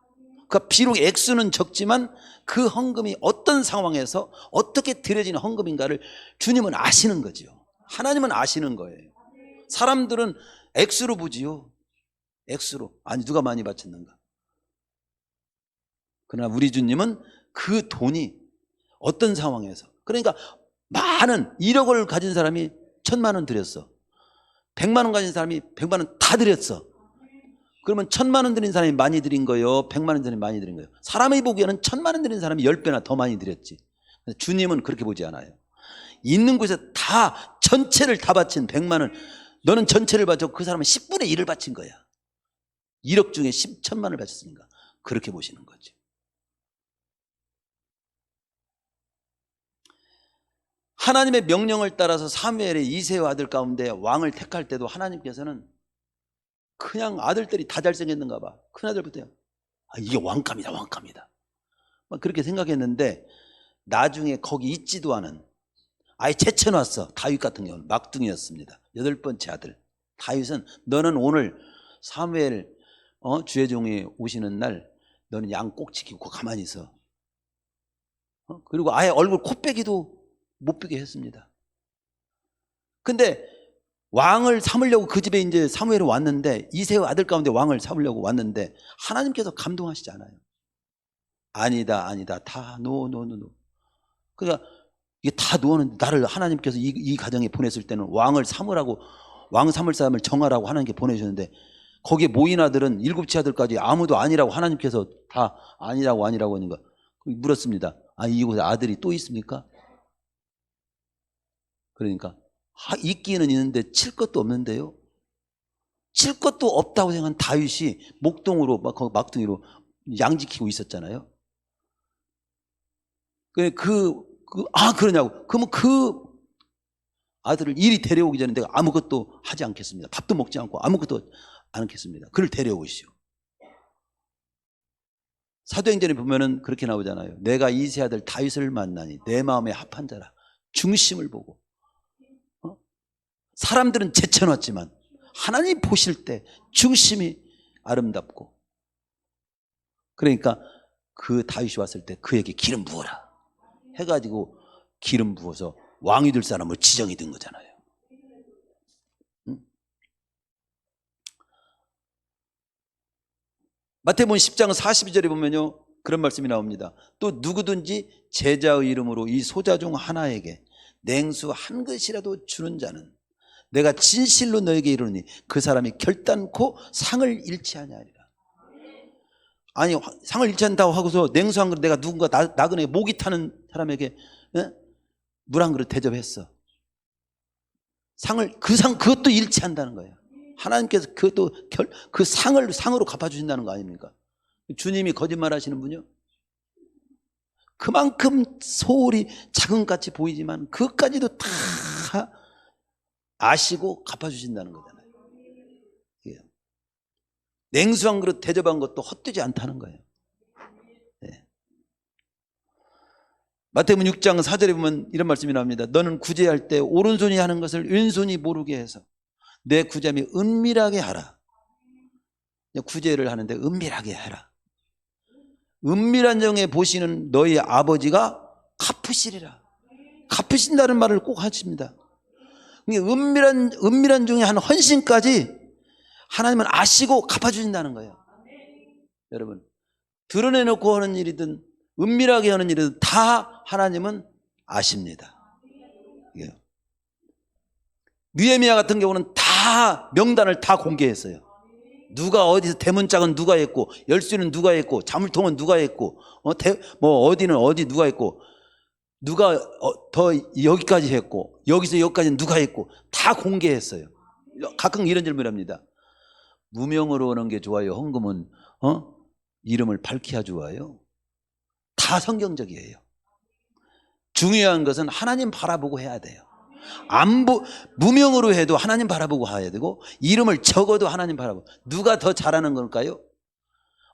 그러니까 비록 액수는 적지만 그 헌금이 어떤 상황에서 어떻게 드려지는 헌금인가를 주님은 아시는 거죠. 하나님은 아시는 거예요. 사람들은 액수로 보지요. 액수로. 아니 누가 많이 바쳤는가. 그러나 우리 주님은 그 돈이 어떤 상황에서, 그러니까 많은 1억을 가진 사람이 1,000만 원 드렸어. 100만 원 가진 사람이 100만 원 다 드렸어. 그러면 1,000만 원 드린 사람이 많이 드린 거예요? 100만 원 드린 사람이 많이 드린 거예요? 사람이 보기에는 1,000만 원 드린 사람이 10배나 더 많이 드렸지. 주님은 그렇게 보지 않아요. 있는 곳에 다 전체를 다 바친 100만 원, 너는 전체를 바쳤고 그 사람은 10분의 1을 바친 거야. 1억 중에 10,000만 원을 바쳤으니까 그렇게 보시는 거죠. 하나님의 명령을 따라서 사무엘의 이새의 아들 가운데 왕을 택할 때도 하나님께서는 그냥 아들들이 다 잘생겼는가 봐. 큰아들부터요. 이게 왕감이다, 왕감이다. 그렇게 생각했는데 나중에 거기 있지도 않은, 아예 제쳐놨어. 다윗 같은 경우는 막둥이였습니다. 8번째 아들. 다윗은 너는 오늘 사무엘 주의 종이 오시는 날 너는 양 꼭 지키고 가만히 있어. 그리고 아예 얼굴 콧배기도 못 비게 했습니다. 근데 왕을 삼으려고 그 집에 이제 사무엘이 왔는데, 이새의 아들 가운데 왕을 삼으려고 왔는데 하나님께서 감동하시지 않아요. 아니다, 아니다. 다 노. 그러니까 이게 다 노는, 나를 하나님께서 이 가정에 보냈을 때는 왕을 삼으라고, 왕 삼을 사람을 정하라고 하나님께 보내주셨는데 거기에 모인 아들은 7째 아들까지 아무도 아니라고 하나님께서 다 아니라고 하니까 물었습니다. 이곳에 아들이 또 있습니까? 그러니까 있기는 있는데 칠 것도 없는데요. 칠 것도 없다고 생각한 다윗이 목동으로 막둥이로 양 지키고 있었잖아요. 그러냐고. 그러면 그 아들을 이리 데려오기 전에 내가 아무것도 하지 않겠습니다. 밥도 먹지 않고 아무것도 안 않겠습니다. 그를 데려오시오. 사도행전에 보면은 그렇게 나오잖아요. 내가 이새 아들 다윗을 만나니 내 마음에 합한 자라. 중심을 보고. 사람들은 제쳐놨지만 하나님 보실 때 중심이 아름답고, 그러니까 그 다윗이 왔을 때 그에게 기름 부어라 해가지고 기름 부어서 왕이 될 사람을 지정이 된 거잖아요. 마태복음 10장 42절에 보면요, 그런 말씀이 나옵니다. 또 누구든지 제자의 이름으로 이 소자 중 하나에게 냉수 한 그릇이라도 주는 자는 내가 진실로 너에게 이르노니 그 사람이 결단코 상을 잃지 아니하리라. 아니 상을 잃지 않다고 하고서 냉수 한 그릇, 내가 누군가 나그네 목이 타는 사람에게 물 한 그릇 대접했어. 그것도 잃지 않는다는 거예요. 하나님께서 그것도 그 상을 상으로 갚아주신다는 거 아닙니까? 주님이 거짓말 하시는 분이요? 그만큼 소홀히 작은 같이 보이지만 그것까지도 다 아시고 갚아주신다는 거잖아요. 냉수 한 그릇 대접한 것도 헛되지 않다는 거예요. 네. 마태복음 6장 4절에 보면 이런 말씀이 나옵니다. 너는 구제할 때 오른손이 하는 것을 왼손이 모르게 해서 내 구제함이 은밀하게 하라. 구제를 하는데 은밀하게 하라. 은밀한 정에 보시는 너희 아버지가 갚으시리라. 갚으신다는 말을 꼭 하십니다. 은밀한 중에 한 헌신까지 하나님은 아시고 갚아주신다는 거예요. 여러분, 드러내놓고 하는 일이든 은밀하게 하는 일이든 다 하나님은 아십니다. 느헤미야 같은 경우는 다 명단을 다 공개했어요. 누가 어디서 대문짝은 누가 했고, 열쇠는 누가 했고, 자물통은 누가 했고, 어디는 어디 누가 했고, 누가 더 여기까지 했고, 여기서 여기까지는 누가 했고, 다 공개했어요. 가끔 이런 질문을 합니다. 무명으로 오는 게 좋아요? 헌금은 이름을 밝혀야 좋아요? 다 성경적이에요. 중요한 것은 하나님 바라보고 해야 돼요. 무명으로 해도 하나님 바라보고 해야 되고, 이름을 적어도 하나님 바라보고. 누가 더 잘하는 걸까요?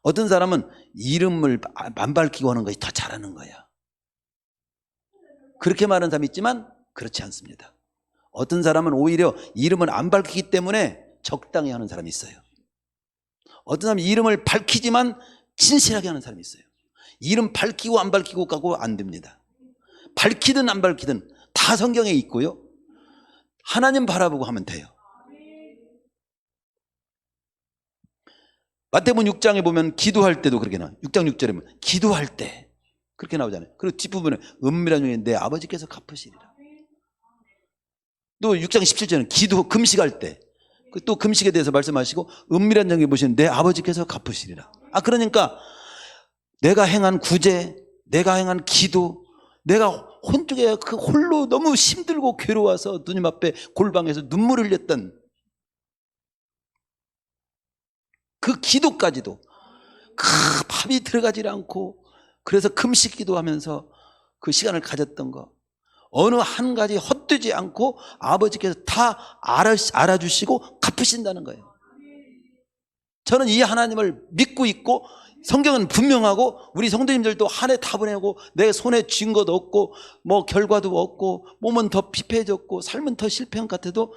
어떤 사람은 이름을 안 밝히고 하는 것이 더 잘하는 거야. 그렇게 말하는 사람이 있지만 그렇지 않습니다. 어떤 사람은 오히려 이름을 안 밝히기 때문에 적당히 하는 사람이 있어요. 어떤 사람은 이름을 밝히지만 진실하게 하는 사람이 있어요. 이름 밝히고 안 밝히고 가고 안 됩니다. 밝히든 안 밝히든 다 성경에 있고요. 하나님 바라보고 하면 돼요. 마태복음 6장에 보면 기도할 때도 그렇게 나와요. 6장 6절에 보면 기도할 때 그렇게 나오잖아요. 그리고 뒷부분에 은밀한 중에 내 아버지께서 갚으시리라. 또 6장 17절은 기도 금식할 때 또 금식에 대해서 말씀하시고 은밀한 중에 보시는 내 아버지께서 갚으시리라. 그러니까 내가 행한 구제, 내가 행한 기도, 내가 혼쪽에 그 홀로 너무 힘들고 괴로워서 누님 앞에 골방에서 눈물을 흘렸던 그 기도까지도 밥이 들어가지 않고 그래서 금식 기도하면서 그 시간을 가졌던 거 어느 한 가지 헛되지 않고 아버지께서 다 알아주시고 갚으신다는 거예요. 저는 이 하나님을 믿고 있고 성경은 분명하고 우리 성도님들도 한 해 다 보내고 내 손에 쥔 것도 없고 뭐 결과도 없고 몸은 더 피폐해졌고 삶은 더 실패한 것 같아도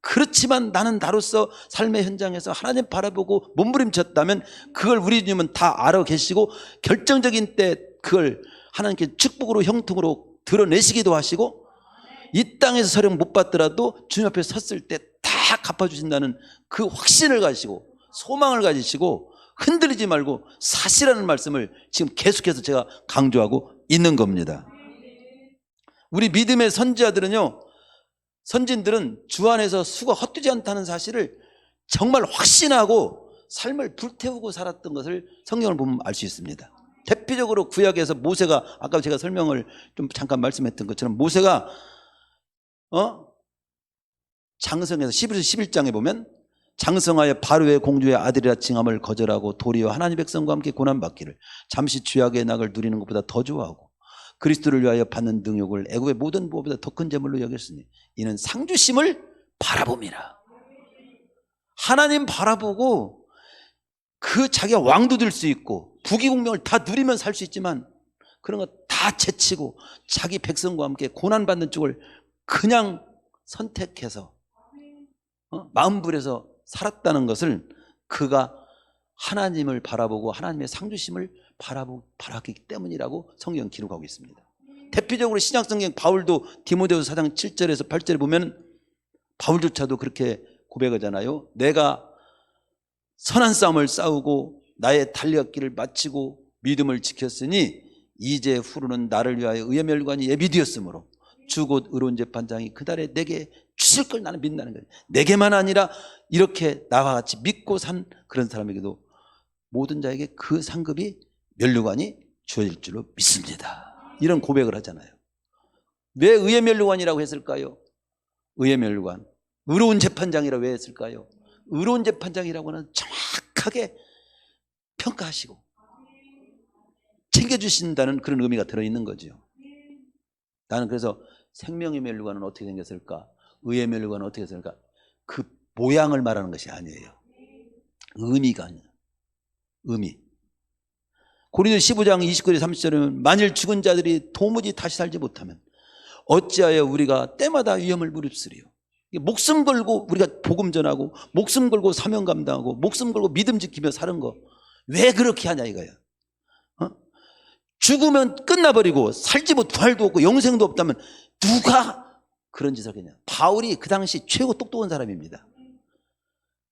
그렇지만 나는 나로서 삶의 현장에서 하나님 바라보고 몸부림쳤다면 그걸 우리 주님은 다 알아 계시고 결정적인 때 그걸 하나님께 축복으로 형통으로 드러내시기도 하시고 이 땅에서 서령 못 받더라도 주님 앞에 섰을 때 다 갚아주신다는 그 확신을 가지시고 소망을 가지시고 흔들리지 말고 사실하는 말씀을 지금 계속해서 제가 강조하고 있는 겁니다. 우리 믿음의 선지자들은요, 선진들은 주 안에서 수가 헛되지 않다는 사실을 정말 확신하고 삶을 불태우고 살았던 것을 성경을 보면 알 수 있습니다. 대표적으로 구약에서 모세가 아까 제가 설명을 좀 잠깐 말씀했던 것처럼 모세가 장성에서 11장에 보면 장성하여 바로의 공주의 아들이라 칭함을 거절하고 도리어 하나님의 백성과 함께 고난받기를 잠시 죄악의 낙을 누리는 것보다 더 좋아하고 그리스도를 위하여 받는 능욕을 애굽의 모든 부보다 더 큰 재물로 여겼으니 이는 상주심을 바라봅니다. 하나님 바라보고 그 자기가 왕도 될 수 있고 부귀공명을 다 누리면 살 수 있지만 그런 거 다 제치고 자기 백성과 함께 고난받는 쪽을 그냥 선택해서 마음불에서 살았다는 것을 그가 하나님을 바라보고 하나님의 상주심을 바라기 때문이라고 성경 기록하고 있습니다. 대표적으로 신약성경 바울도 디모데후서 4장 7절에서 8절에 보면 바울조차도 그렇게 고백하잖아요. 내가 선한 싸움을 싸우고 나의 달려왔기를 마치고 믿음을 지켰으니 이제 후로는 나를 위하여 의의 멸관이 예비되었으므로 주 곧 의로운 재판장이 그날에 내게 주실 걸 나는 믿는다는 거예요. 내게만 아니라 이렇게 나와 같이 믿고 산 그런 사람에게도 모든 자에게 그 상급이 면류관이 주어질 줄로 믿습니다. 이런 고백을 하잖아요. 왜 의의 면류관이라고 했을까요? 의의 면류관, 의로운 재판장이라고 왜 했을까요? 의로운 재판장이라고는 정확하게 평가하시고 챙겨주신다는 그런 의미가 들어있는 거죠. 나는 그래서 생명의 면류관은 어떻게 생겼을까? 의의 면류관은 어떻게 생겼을까? 그 모양을 말하는 것이 아니에요. 의미가 아니에요. 의미. 고린도서 15장 29절 30절에 만일 죽은 자들이 도무지 다시 살지 못하면 어찌하여 우리가 때마다 위험을 무릅쓰리요. 목숨 걸고 우리가 복음 전하고 목숨 걸고 사명 감당하고 목숨 걸고 믿음 지키며 사는 거 왜 그렇게 하냐 이거야. 죽으면 끝나버리고 살지 못 부활도 없고 영생도 없다면 누가 그런 짓을 하겠냐. 바울이 그 당시 최고 똑똑한 사람입니다.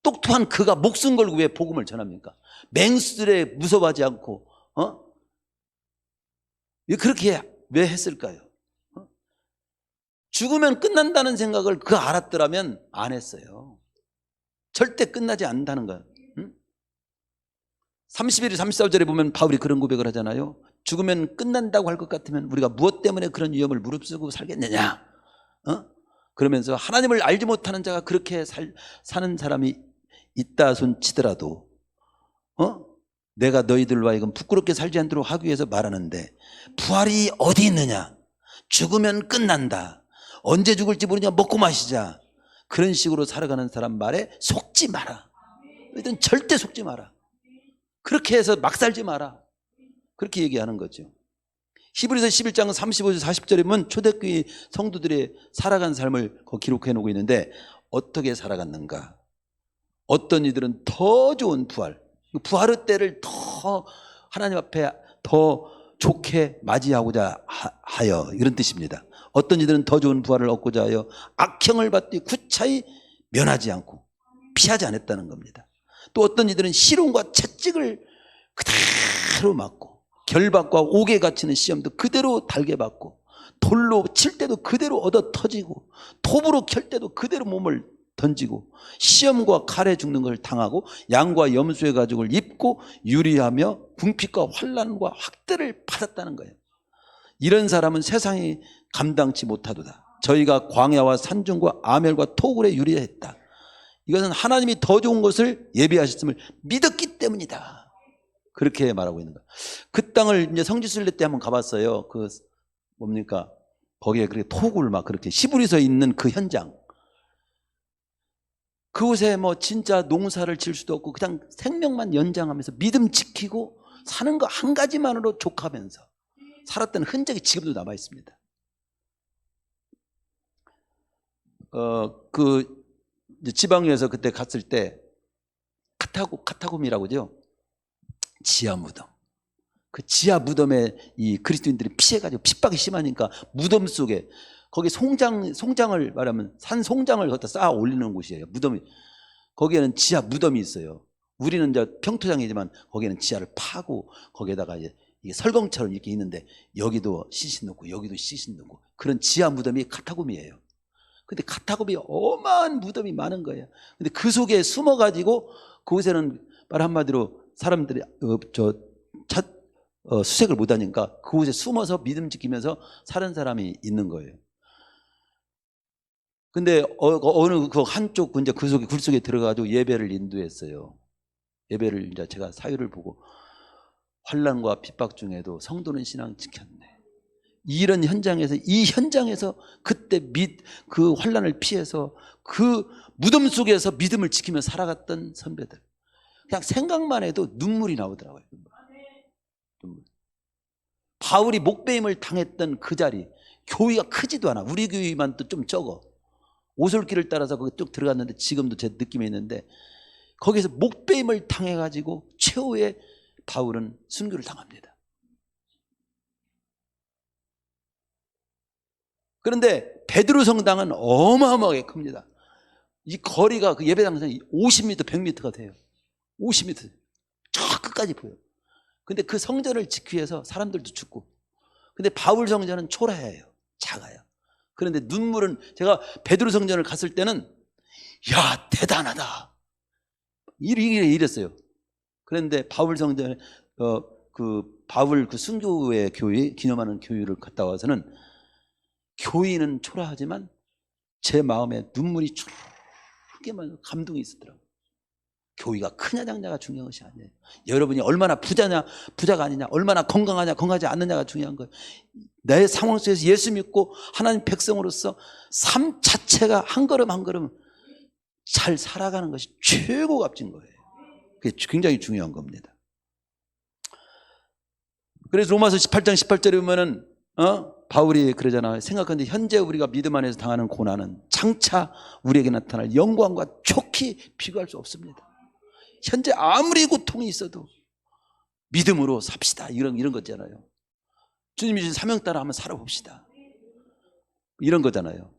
똑똑한 그가 목숨 걸고 왜 복음을 전합니까? 맹수들에 무서워하지 않고 그렇게 왜 했을까요? 죽으면 끝난다는 생각을 그 알았더라면 안 했어요. 절대 끝나지 않는다는 거예요. 31절 34절에 보면 바울이 그런 고백을 하잖아요. 죽으면 끝난다고 할 것 같으면 우리가 무엇 때문에 그런 위험을 무릅쓰고 살겠느냐. 그러면서 하나님을 알지 못하는 자가 그렇게 사는 사람이 있다 손 치더라도 내가 너희들과 이건 부끄럽게 살지 않도록 하기 위해서 말하는데 부활이 어디 있느냐. 죽으면 끝난다. 언제 죽을지 모르냐. 먹고 마시자. 그런 식으로 살아가는 사람 말에 속지 마라. 너희들은 절대 속지 마라. 그렇게 해서 막 살지 마라. 그렇게 얘기하는 거죠. 히브리서 11장 35절 40절에 보면 초대교회 성도들의 살아간 삶을 기록해 놓고 있는데 어떻게 살아갔는가. 어떤 이들은 더 좋은 부활, 부활의 때를 더 하나님 앞에 더 좋게 맞이하고자 하여 이런 뜻입니다. 어떤 이들은 더 좋은 부활을 얻고자 하여 악형을 받되 구차히 면하지 않고 피하지 않았다는 겁니다. 또 어떤 이들은 시련과 채찍을 그대로 맞고 결박과 옥에 갇히는 시험도 그대로 달게 받고 돌로 칠 때도 그대로 얻어 터지고 톱으로 켤 때도 그대로 몸을 던지고 시험과 칼에 죽는 걸 당하고 양과 염소의 가죽을 입고 유리하며 궁핍과 환난과 학대를 받았다는 거예요. 이런 사람은 세상이 감당치 못하도다. 저희가 광야와 산중과 아멜과 토굴에 유리했다. 이것은 하나님이 더 좋은 것을 예비하셨음을 믿었기 때문이다. 그렇게 말하고 있는 거예요. 그 땅을 이제 성지순례 때 한번 가봤어요. 그 뭡니까? 거기에 그렇게 토굴 막 그렇게 시부리 서 있는 그 현장. 그곳에 뭐 진짜 농사를 지을 수도 없고 그냥 생명만 연장하면서 믿음 지키고 사는 거 한 가지만으로 족하면서 살았던 흔적이 지금도 남아 있습니다. 그 지방에서 그때 갔을 때 카타콤이라고죠. 지하 무덤. 그 지하 무덤에 이 그리스도인들이 피해가지고 핍박이 심하니까 무덤 속에 거기 송장을 말하면 산 송장을 갖다 쌓아 올리는 곳이에요. 무덤이. 거기에는 지하 무덤이 있어요. 우리는 이제 평토장이지만 거기에는 지하를 파고 거기에다가 이게 설렁처럼 이렇게 있는데 여기도 시신 넣고 여기도 시신 넣고 그런 지하 무덤이 카타콤이에요. 근데 카타콤이 어마한 무덤이 많은 거예요. 근데 그 속에 숨어가지고 그곳에는 말 한마디로 사람들이 수색을 못하니까 그곳에 숨어서 믿음 지키면서 사는 사람이 있는 거예요. 근데 어느 그 한쪽 이제 그 속에 굴 속에 들어가지고 예배를 인도했어요. 예배를 이제 제가 사유를 보고 환난과 핍박 중에도 성도는 신앙 지켰네. 이런 현장에서 이 현장에서 그때 그 환난을 피해서 그 무덤 속에서 믿음을 지키며 살아갔던 선배들. 그냥 생각만 해도 눈물이 나오더라고요. 눈물. 바울이 목배임을 당했던 그 자리, 교회가 크지도 않아. 우리 교회만 또 좀 적어. 오솔길을 따라서 거기 쭉 들어갔는데 지금도 제 느낌이 있는데 거기서 목배임을 당해가지고 최후의 바울은 순교를 당합니다. 그런데 베드로 성당은 어마어마하게 큽니다. 이 거리가 그 예배당에서 50m, 100m가 돼요. 50m. 저 끝까지 보여요. 근데 그 성전을 지키기 위해서 사람들도 죽고. 근데 바울 성전은 초라해요. 작아요. 그런데 눈물은 제가 베드로 성전을 갔을 때는 야 대단하다. 이랬어요. 그런데 바울 성전에 그 바울 그 순교의 교회 기념하는 교회를 갔다 와서는 교인은 초라하지만 제 마음에 눈물이 쭉 감동이 있었더라고요. 교회가 크냐 작냐가 중요한 것이 아니에요. 여러분이 얼마나 부자가 아니냐, 얼마나 건강하냐, 건강하지 않느냐가 중요한 거예요. 내 상황 속에서 예수 믿고 하나님 백성으로서 삶 자체가 한 걸음 한 걸음 잘 살아가는 것이 최고 값진 거예요. 그게 굉장히 중요한 겁니다. 그래서 로마서 18장 18절에 보면은 바울이 그러잖아요. 생각하는데 현재 우리가 믿음 안에서 당하는 고난은 장차 우리에게 나타날 영광과 촉히 비교할 수 없습니다. 현재 아무리 고통이 있어도 믿음으로 삽시다. 이런 거잖아요. 주님이 주신 사명 따라 한번 살아봅시다. 이런 거잖아요.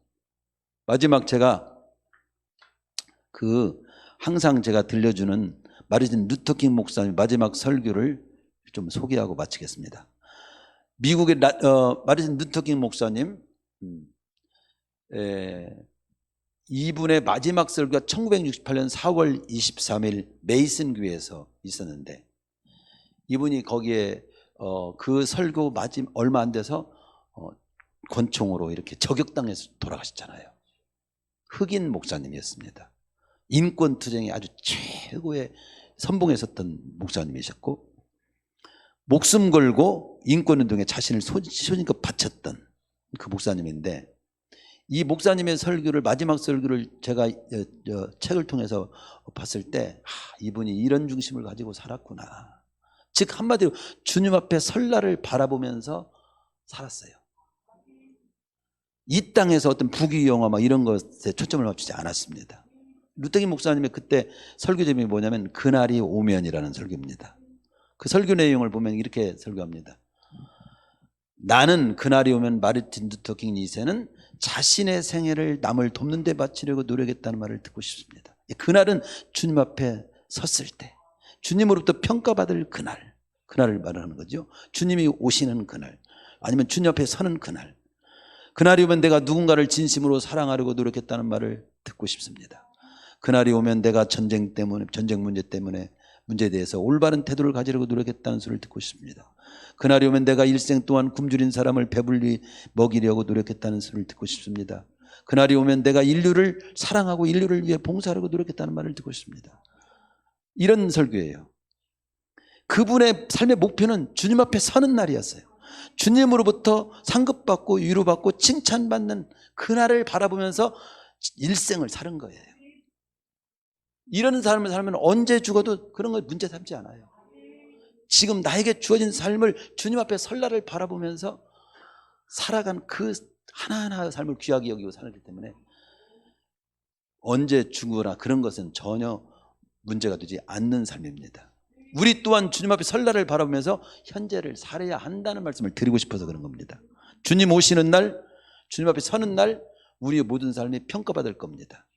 마지막 제가 항상 제가 들려주는 마르틴 루터킹 목사님 마지막 설교를 좀 소개하고 마치겠습니다. 미국의 마르틴 루터킹 목사님 이분의 마지막 설교가 1968년 4월 23일 메이슨 교회에서 있었는데 이분이 거기에 그 설교 얼마 안 돼서 권총으로 이렇게 저격당해서 돌아가셨잖아요. 흑인 목사님이었습니다. 인권투쟁에 아주 최고의 선봉에 섰던 목사님이셨고 목숨 걸고 인권운동에 자신을 소신껏 바쳤던 그 목사님인데 이 목사님의 설교를 마지막 설교를 제가 책을 통해서 봤을 때 이분이 이런 중심을 가지고 살았구나. 즉 한마디로 주님 앞에 설날을 바라보면서 살았어요. 이 땅에서 어떤 부귀영화 막 이런 것에 초점을 맞추지 않았습니다. 루터기 목사님의 그때 설교 제목이 뭐냐면 그날이 오면이라는 설교입니다. 그 설교 내용을 보면 이렇게 설교합니다. 나는 그날이 오면 마르틴 루터 킹 2세는 자신의 생애를 남을 돕는 데 바치려고 노력했다는 말을 듣고 싶습니다. 그날은 주님 앞에 섰을 때, 주님으로부터 평가받을 그날을 말하는 거죠. 주님이 오시는 그날, 아니면 주님 앞에 서는 그날이 오면 내가 누군가를 진심으로 사랑하려고 노력했다는 말을 듣고 싶습니다. 그날이 오면 내가 전쟁 문제에 대해서 올바른 태도를 가지려고 노력했다는 소리를 듣고 싶습니다. 그날이 오면 내가 일생 동안 굶주린 사람을 배불리 먹이려고 노력했다는 소리를 듣고 싶습니다. 그날이 오면 내가 인류를 사랑하고 인류를 위해 봉사하려고 노력했다는 말을 듣고 싶습니다. 이런 설교예요. 그분의 삶의 목표는 주님 앞에 서는 날이었어요. 주님으로부터 상급받고 위로받고 칭찬받는 그날을 바라보면서 일생을 사는 거예요. 이런 삶을 살면 언제 죽어도 그런 걸 문제 삼지 않아요. 지금 나에게 주어진 삶을 주님 앞에 설날을 바라보면서 살아간 그 하나하나 삶을 귀하게 여기고 살기 때문에 언제 죽으나 그런 것은 전혀 문제가 되지 않는 삶입니다. 우리 또한 주님 앞에 설날을 바라보면서 현재를 살아야 한다는 말씀을 드리고 싶어서 그런 겁니다. 주님 오시는 날, 주님 앞에 서는 날 우리의 모든 삶이 평가받을 겁니다.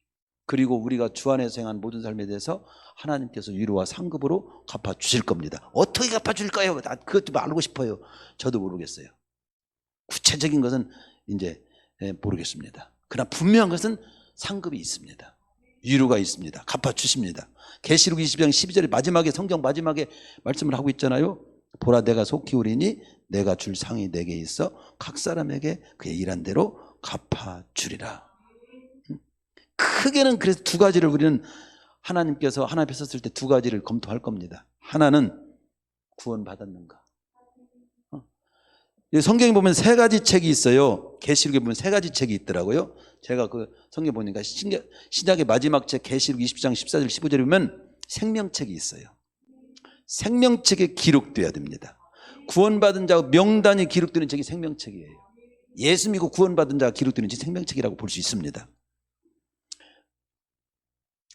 그리고 우리가 주 안에서 행한 모든 삶에 대해서 하나님께서 위로와 상급으로 갚아주실 겁니다. 어떻게 갚아줄까요? 그것도 알고 싶어요. 저도 모르겠어요. 구체적인 것은 이제 모르겠습니다. 그러나 분명한 것은 상급이 있습니다. 위로가 있습니다. 갚아주십니다. 계시록 20장 12절에 마지막에 성경 마지막에 말씀을 하고 있잖아요. 보라 내가 속히 오리니 내가 줄 상이 내게 있어 각 사람에게 그의 일한 대로 갚아주리라. 크게는 그래서 두 가지를 우리는 하나님께서 하나 앞에 섰을 때 두 가지를 검토할 겁니다. 하나는 구원받았는가. 성경에 보면 세 가지 책이 있어요. 계시록에 보면 세 가지 책이 있더라고요. 제가 그 성경 보니까 신약의 마지막 책 계시록 20장 14절 15절에 보면 생명책이 있어요. 생명책에 기록돼야 됩니다. 구원받은 자 명단이 기록되는 책이 생명책이에요. 예수 믿고 구원받은 자가 기록되는 책 생명책이라고 볼 수 있습니다.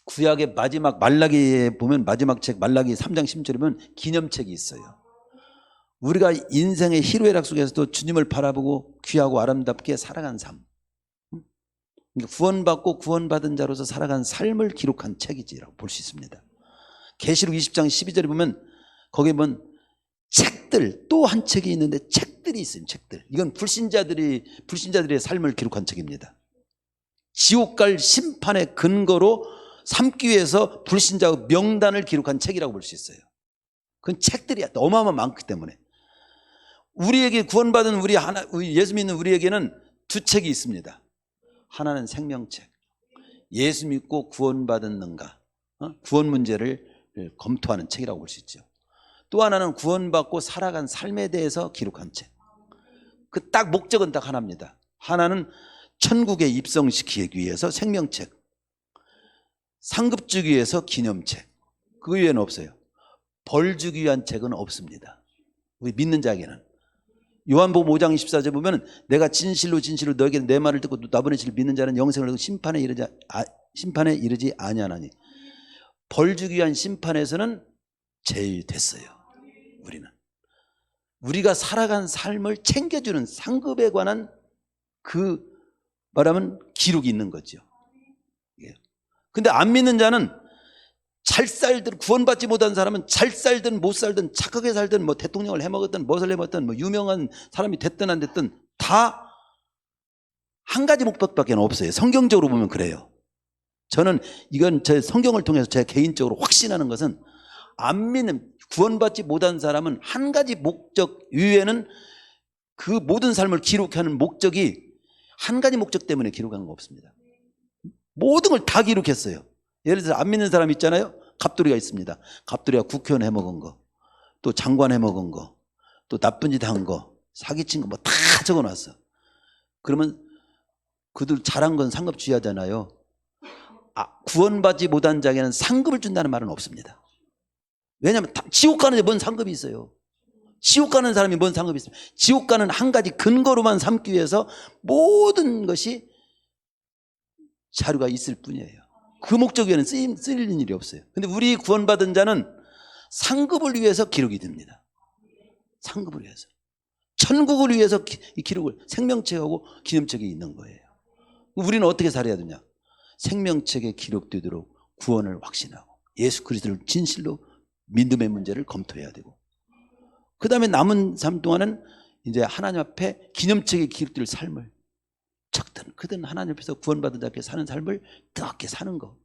구약의 마지막 말라기에 보면 마지막 책 말라기 3장 10절에 보면 기념책이 있어요. 우리가 인생의 희로애락 속에서도 주님을 바라보고 귀하고 아름답게 살아간 삶, 구원받고 구원받은 자로서 살아간 삶을 기록한 책이지라고 볼 수 있습니다. 계시록 20장 12절에 보면 거기에 보면 책들, 또 한 책이 있는데 책들이 있어요. 책들. 이건 불신자들의 삶을 기록한 책입니다. 지옥 갈 심판의 근거로 삼기 위해서 불신자의 명단을 기록한 책이라고 볼 수 있어요. 그건 책들이 어마어마 많기 때문에 우리에게 구원받은 우리 예수 믿는 우리에게는 두 책이 있습니다. 하나는 생명책, 예수 믿고 구원받았는가, 구원 문제를 검토하는 책이라고 볼 수 있죠. 또 하나는 구원받고 살아간 삶에 대해서 기록한 책. 그 딱 목적은 딱 하나입니다. 하나는 천국에 입성시키기 위해서 생명책, 상급 주기 위해서 기념책. 그 외에는 없어요. 벌 주기 위한 책은 없습니다. 우리 믿는 자에게는. 요한복음 5장 24절 보면 내가 진실로 너에게 내 말을 듣고 나보낸 이를 믿는 자는 영생을 얻고 심판에 이르지 아니하나니. 벌 주기 위한 심판에서는 제외됐어요. 우리가 살아간 삶을 챙겨주는 상급에 관한 그 말하면 기록이 있는 거죠. 근데 안 믿는 자는 잘 살든 구원받지 못한 사람은 잘 살든 못 살든 착하게 살든 뭐 대통령을 해먹었든 무엇을 해먹었든 뭐 유명한 사람이 됐든 안 됐든 다 한 가지 목적밖에 없어요. 성경적으로 보면 그래요. 저는 이건 제 성경을 통해서 제 개인적으로 확신하는 것은 안 믿는 구원받지 못한 사람은 한 가지 목적 이외에는 그 모든 삶을 기록하는 목적이 한 가지 목적 때문에 기록한 거 없습니다. 모든 걸 다 기록했어요. 예를 들어서 안 믿는 사람 있잖아요. 갑돌이가 있습니다. 갑돌이가 국회의원 해먹은 거, 또 장관 해먹은 거, 또 나쁜 짓 한 거, 사기친 거 뭐 다 적어놨어. 그러면 그들 잘한 건 상급주의하잖아요. 구원받지 못한 자에게는 상급을 준다는 말은 없습니다. 왜냐하면 지옥 가는데 뭔 상급이 있어요. 지옥 가는 사람이 뭔 상급이 있어요. 지옥 가는 한 가지 근거로만 삼기 위해서 모든 것이 자료가 있을 뿐이에요. 그 목적 위에는 쓰이는 일이 없어요. 근데 우리 구원받은 자는 상급을 위해서 기록이 됩니다. 상급을 위해서. 천국을 위해서 이 기록을 생명책하고 기념책에 있는 거예요. 우리는 어떻게 살아야 되냐? 생명책에 기록되도록 구원을 확신하고 예수 그리스도를 진실로 믿음의 문제를 검토해야 되고, 그 다음에 남은 삶 동안은 이제 하나님 앞에 기념책에 기록될 삶을 적든 크든 하나님 앞에서 구원받은 자께 사는 삶을 뜨겁게 사는 거,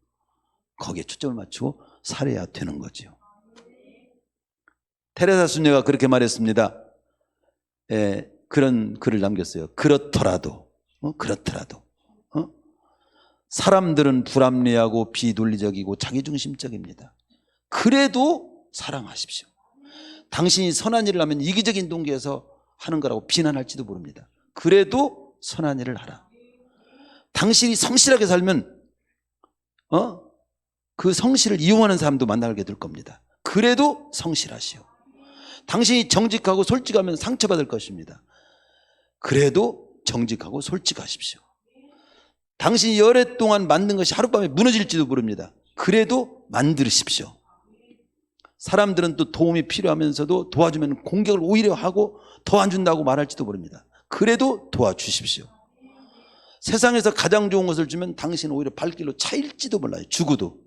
거기에 초점을 맞추고 살아야 되는 거죠. 테레사 수녀가 그렇게 말했습니다. 그런 글을 남겼어요. 그렇더라도 사람들은 불합리하고 비논리적이고 자기중심적입니다. 그래도 사랑하십시오. 당신이 선한 일을 하면 이기적인 동기에서 하는 거라고 비난할지도 모릅니다. 그래도 선한 일을 하라. 당신이 성실하게 살면 그 성실을 이용하는 사람도 만나게 될 겁니다. 그래도 성실하시오. 당신이 정직하고 솔직하면 상처받을 것입니다. 그래도 정직하고 솔직하십시오. 당신이 오랫동안 만든 것이 하룻밤에 무너질지도 모릅니다. 그래도 만드십시오. 사람들은 또 도움이 필요하면서도 도와주면 공격을 오히려 하고 더 안 준다고 말할지도 모릅니다. 그래도 도와주십시오. 세상에서 가장 좋은 것을 주면 당신은 오히려 발길로 차일지도 몰라요. 죽어도.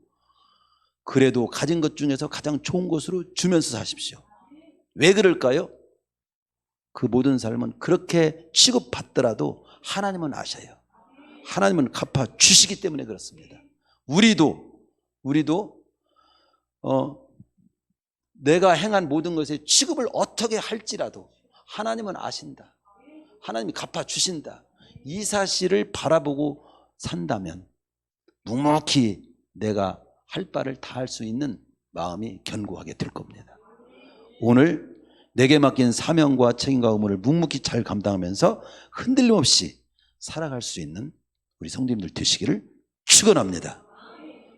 그래도 가진 것 중에서 가장 좋은 것으로 주면서 사십시오. 왜 그럴까요? 그 모든 삶은 그렇게 취급받더라도 하나님은 아셔요. 하나님은 갚아 주시기 때문에 그렇습니다. 우리도 내가 행한 모든 것에 취급을 어떻게 할지라도 하나님은 아신다. 하나님이 갚아 주신다. 이 사실을 바라보고 산다면 묵묵히 내가 할 바를 다 할 수 있는 마음이 견고하게 될 겁니다. 오늘 내게 맡긴 사명과 책임과 의무를 묵묵히 잘 감당하면서 흔들림 없이 살아갈 수 있는 우리 성도님들 되시기를 축원합니다.